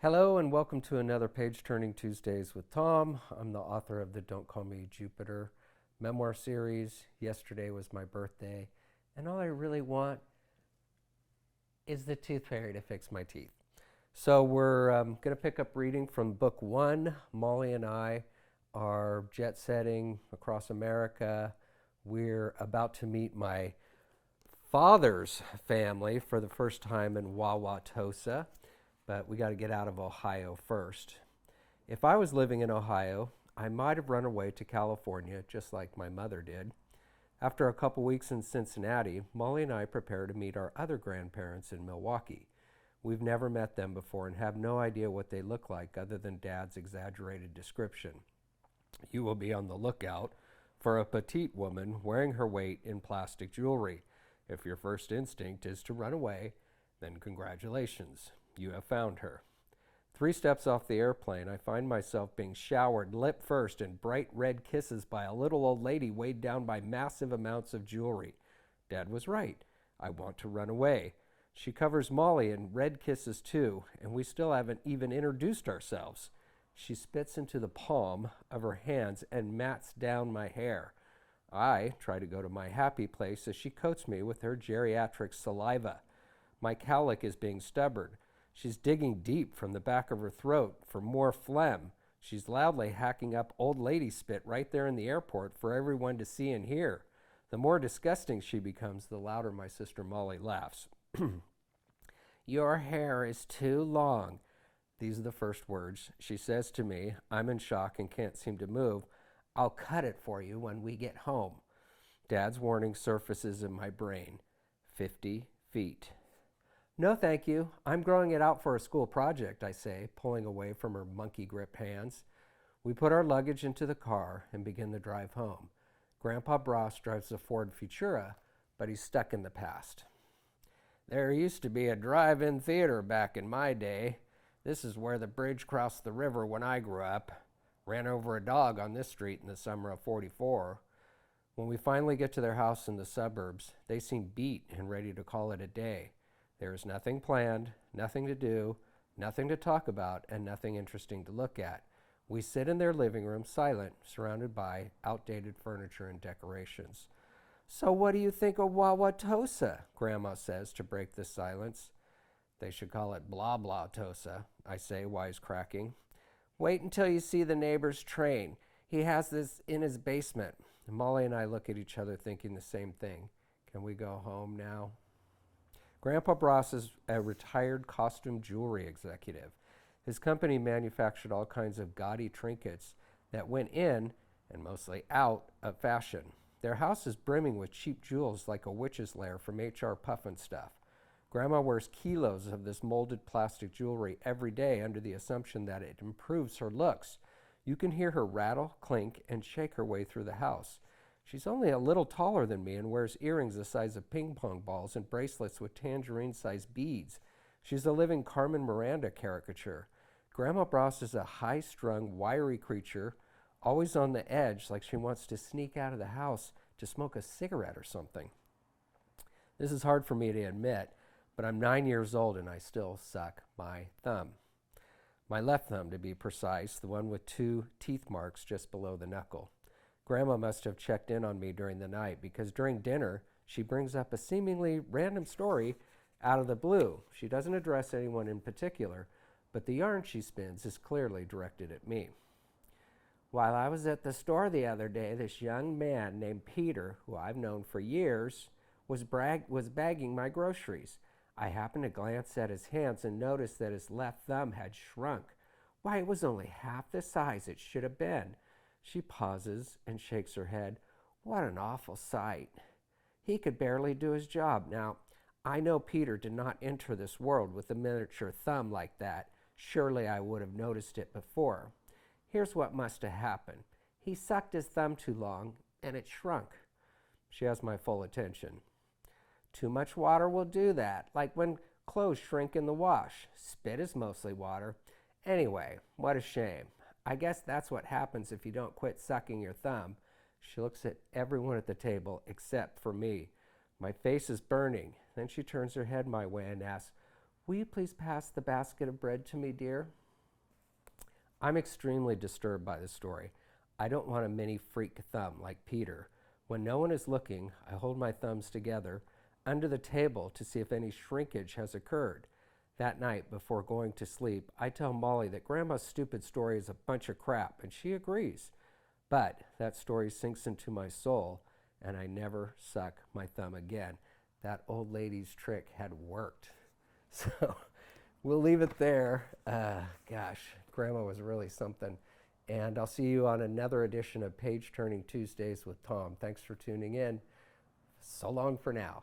Hello and welcome to another Page Turning Tuesdays with Tom. I'm the author of the Don't Call Me Jupiter memoir series. Yesterday was my birthday, and all I really want is the tooth fairy to fix my teeth. So we're going to pick up reading from book one. Molly and I are jet setting across America. We're about to meet my father's family for the first time in Wauwatosa, but we got to get out of Ohio first. If I was living in Ohio, I might have run away to California just like my mother did. After a couple weeks in Cincinnati, Molly and I prepare to meet our other grandparents in Milwaukee. We've never met them before and have no idea what they look like other than Dad's exaggerated description. You will be on the lookout for a petite woman wearing her weight in plastic jewelry. If your first instinct is to run away, then congratulations. You have found her. 3 steps off the airplane, I find myself being showered lip first in bright red kisses by a little old lady weighed down by massive amounts of jewelry. Dad was right. I want to run away. She covers Molly in red kisses too, and we still haven't even introduced ourselves. She spits into the palm of her hands and mats down my hair. I try to go to my happy place as she coats me with her geriatric saliva. My cowlick is being stubborn. She's digging deep from the back of her throat for more phlegm. She's loudly hacking up old lady spit right there in the airport for everyone to see and hear. The more disgusting she becomes, the louder my sister Molly laughs. Your hair is too long. These are the first words she says to me. I'm in shock and can't seem to move. I'll cut it for you when we get home. Dad's warning surfaces in my brain. 50 feet. No, thank you. I'm growing it out for a school project, I say, pulling away from her monkey grip hands. We put our luggage into the car and begin the drive home. Grandpa Bross drives a Ford Futura, but he's stuck in the past. There used to be a drive-in theater back in my day. This is where the bridge crossed the river when I grew up. Ran over a dog on this street in the summer of '44. When we finally get to their house in the suburbs, they seem beat and ready to call it a day. There is nothing planned, nothing to do, nothing to talk about, and nothing interesting to look at. We sit in their living room, silent, surrounded by outdated furniture and decorations. So what do you think of Wauwatosa? Grandma says to break the silence. They should call it blah blah tosa, I say, wisecracking. Wait until you see the neighbor's train. He has this in his basement. Molly and I look at each other thinking the same thing. Can we go home now? Grandpa Bross is a retired costume jewelry executive. His company manufactured all kinds of gaudy trinkets that went in, and mostly out, of fashion. Their house is brimming with cheap jewels like a witch's lair from H.R. Pufnstuf. Grandma wears kilos of this molded plastic jewelry every day under the assumption that it improves her looks. You can hear her rattle, clink, and shake her way through the house. She's only a little taller than me and wears earrings the size of ping pong balls and bracelets with tangerine-sized beads. She's a living Carmen Miranda caricature. Grandma Bross is a high-strung, wiry creature, always on the edge like she wants to sneak out of the house to smoke a cigarette or something. This is hard for me to admit, but I'm 9 years old and I still suck my thumb. My left thumb, to be precise, the one with 2 teeth marks just below the knuckle. Grandma must have checked in on me during the night because during dinner, she brings up a seemingly random story out of the blue. She doesn't address anyone in particular, but the yarn she spins is clearly directed at me. While I was at the store the other day, this young man named Peter, who I've known for years, was bagging my groceries. I happened to glance at his hands and noticed that his left thumb had shrunk. Why, it was only half the size it should have been. She pauses and shakes her head. What an awful sight. He could barely do his job. Now, I know Peter did not enter this world with a miniature thumb like that. Surely I would have noticed it before. Here's what must have happened. He sucked his thumb too long, and it shrunk. She has my full attention. Too much water will do that, like when clothes shrink in the wash. Spit is mostly water. Anyway, what a shame. I guess that's what happens if you don't quit sucking your thumb. She looks at everyone at the table except for me. My face is burning. Then she turns her head my way and asks, Will you please pass the basket of bread to me, dear? I'm extremely disturbed by this story. I don't want a mini freak thumb like Peter. When no one is looking, I hold my thumbs together under the table to see if any shrinkage has occurred. That night, before going to sleep, I tell Molly that Grandma's stupid story is a bunch of crap, and she agrees. But that story sinks into my soul, and I never suck my thumb again. That old lady's trick had worked. So we'll leave it there. Gosh, Grandma was really something. And I'll see you on another edition of Page Turning Tuesdays with Tom. Thanks for tuning in. So long for now.